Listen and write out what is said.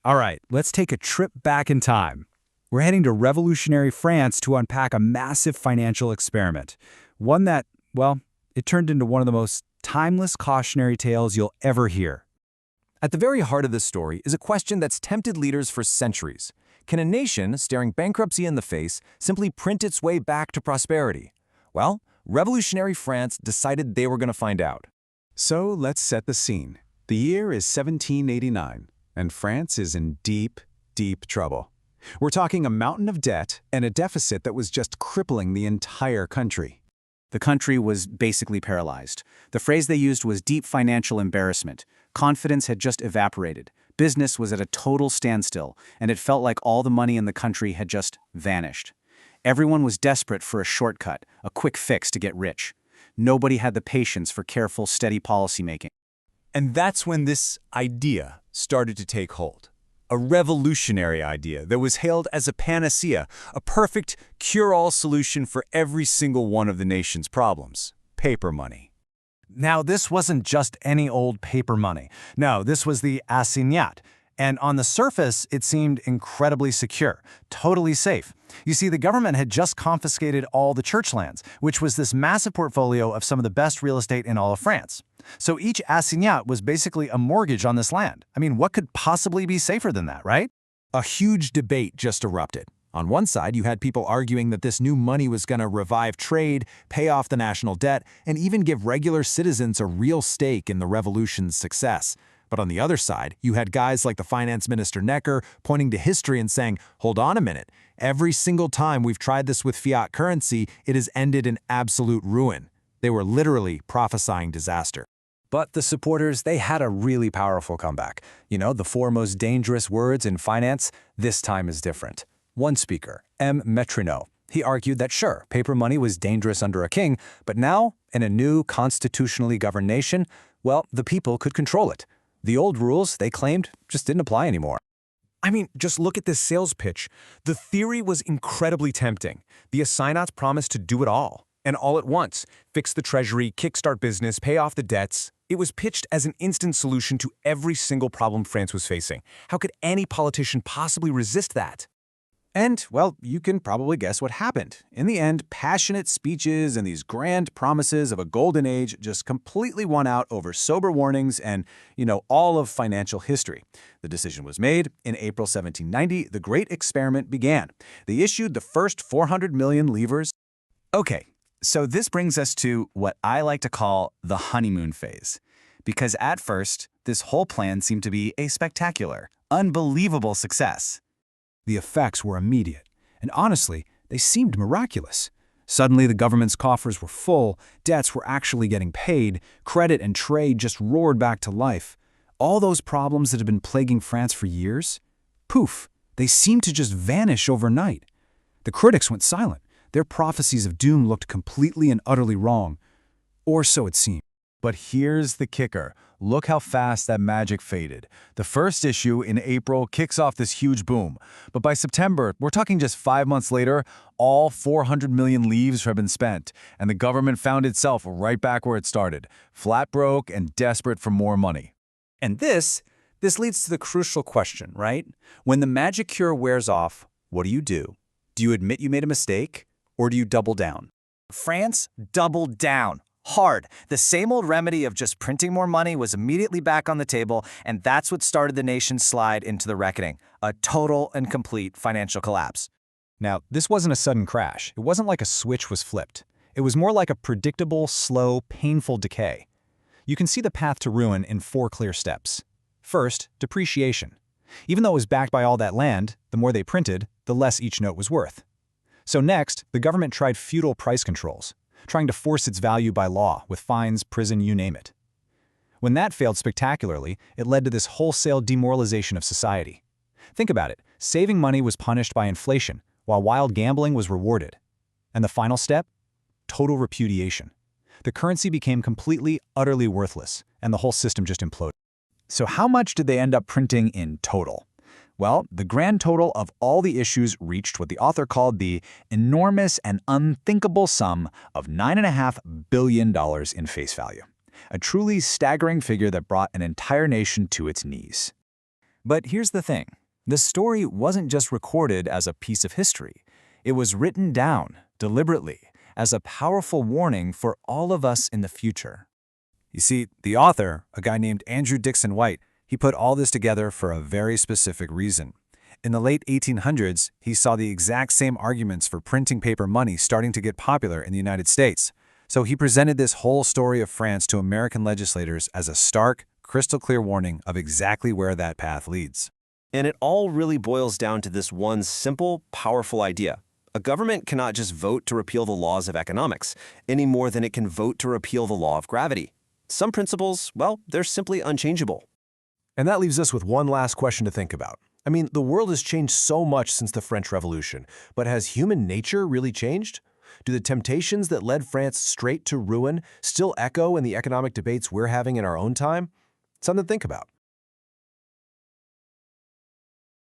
All right, let's take a trip back in time. We're heading to revolutionary France to unpack a massive financial experiment. One that, well, it turned into one of the most timeless cautionary tales you'll ever hear. At the very heart of this story is a question that's tempted leaders for centuries. Can a nation, staring bankruptcy in the face, simply print its way back to prosperity? Well, revolutionary France decided they were going to find out. So let's set the scene. The year is 1789, and France is in deep, deep trouble. We're talking a mountain of debt and a deficit that was just crippling the entire country. The country was basically paralyzed. The phrase they used was deep financial embarrassment. Confidence had just evaporated. Business was at a total standstill, and it felt like all the money in the country had just vanished. Everyone was desperate for a shortcut, a quick fix to get rich. Nobody had the patience for careful, steady policymaking. And that's when this idea started to take hold. A revolutionary idea that was hailed as a panacea, a perfect cure-all solution for every single one of the nation's problems: paper money. Now, this wasn't just any old paper money. No, this was the assignat. And on the surface, it seemed incredibly secure, totally safe. You see, the government had just confiscated all the church lands, which was this massive portfolio of some of the best real estate in all of France. So each assignat was basically a mortgage on this land. I mean, what could possibly be safer than that, right? A huge debate just erupted. On one side, you had people arguing that this new money was going to revive trade, pay off the national debt, and even give regular citizens a real stake in the revolution's success. But on the other side, you had guys like the finance minister Necker pointing to history and saying, hold on a minute, every single time we've tried this with fiat currency, it has ended in absolute ruin. They were literally prophesying disaster. But the supporters, they had a really powerful comeback. You know, the four most dangerous words in finance, this time is different. One speaker, M. Metrino, he argued that sure, paper money was dangerous under a king, but now, in a new constitutionally governed nation, well, the people could control it. The old rules, they claimed, just didn't apply anymore. I mean, just look at this sales pitch. The theory was incredibly tempting. The assignats promised to do it all, and all at once: fix the treasury, kickstart business, pay off the debts. It was pitched as an instant solution to every single problem France was facing. How could any politician possibly resist that? And, well, you can probably guess what happened. In the end, passionate speeches and these grand promises of a golden age just completely won out over sober warnings and, all of financial history. The decision was made. In April 1790, the Great Experiment began. They issued the first 400 million livres. Okay, so this brings us to what I like to call the honeymoon phase. Because at first, this whole plan seemed to be a spectacular, unbelievable success. The effects were immediate, and honestly, they seemed miraculous. Suddenly, the government's coffers were full, debts were actually getting paid, credit and trade just roared back to life. All those problems that had been plaguing France for years, poof, they seemed to just vanish overnight. The critics went silent. Their prophecies of doom looked completely and utterly wrong. Or so it seemed. But here's the kicker. Look how fast that magic faded. The first issue in April kicks off this huge boom. But by September, we're talking just 5 months later, all 400 million livres have been spent, and the government found itself right back where it started, flat broke and desperate for more money. And this leads to the crucial question, right? When the magic cure wears off, what do? Do you admit you made a mistake, or do you double down? France doubled down. Hard. The same old remedy of just printing more money was immediately back on the table, and that's what started the nation's slide into the reckoning, a total and complete financial collapse. Now, this wasn't a sudden crash. It wasn't like a switch was flipped. It was more like a predictable, slow, painful decay. You can see the path to ruin in 4 clear steps. First, depreciation. Even though it was backed by all that land, the more they printed, the less each note was worth. So next, the government tried feudal price controls, trying to force its value by law with fines, prison, you name it. When that failed spectacularly, it led to this wholesale demoralization of society. Think about it. Saving money was punished by inflation, while wild gambling was rewarded. And the final step? Total repudiation. The currency became completely, utterly worthless, and the whole system just imploded. So how much did they end up printing in total? Well, the grand total of all the issues reached what the author called the enormous and unthinkable sum of $9.5 billion in face value. A truly staggering figure that brought an entire nation to its knees. But here's the thing. The story wasn't just recorded as a piece of history. It was written down, deliberately, as a powerful warning for all of us in the future. You see, the author, a guy named Andrew Dixon White, he put all this together for a very specific reason. In the late 1800s, he saw the exact same arguments for printing paper money starting to get popular in the United States. So he presented this whole story of France to American legislators as a stark, crystal-clear warning of exactly where that path leads. And it all really boils down to this one simple, powerful idea. A government cannot just vote to repeal the laws of economics, any more than it can vote to repeal the law of gravity. Some principles, well, they're simply unchangeable. And that leaves us with one last question to think about. I mean, the world has changed so much since the French Revolution, but has human nature really changed? Do the temptations that led France straight to ruin still echo in the economic debates we're having in our own time? Something to think about.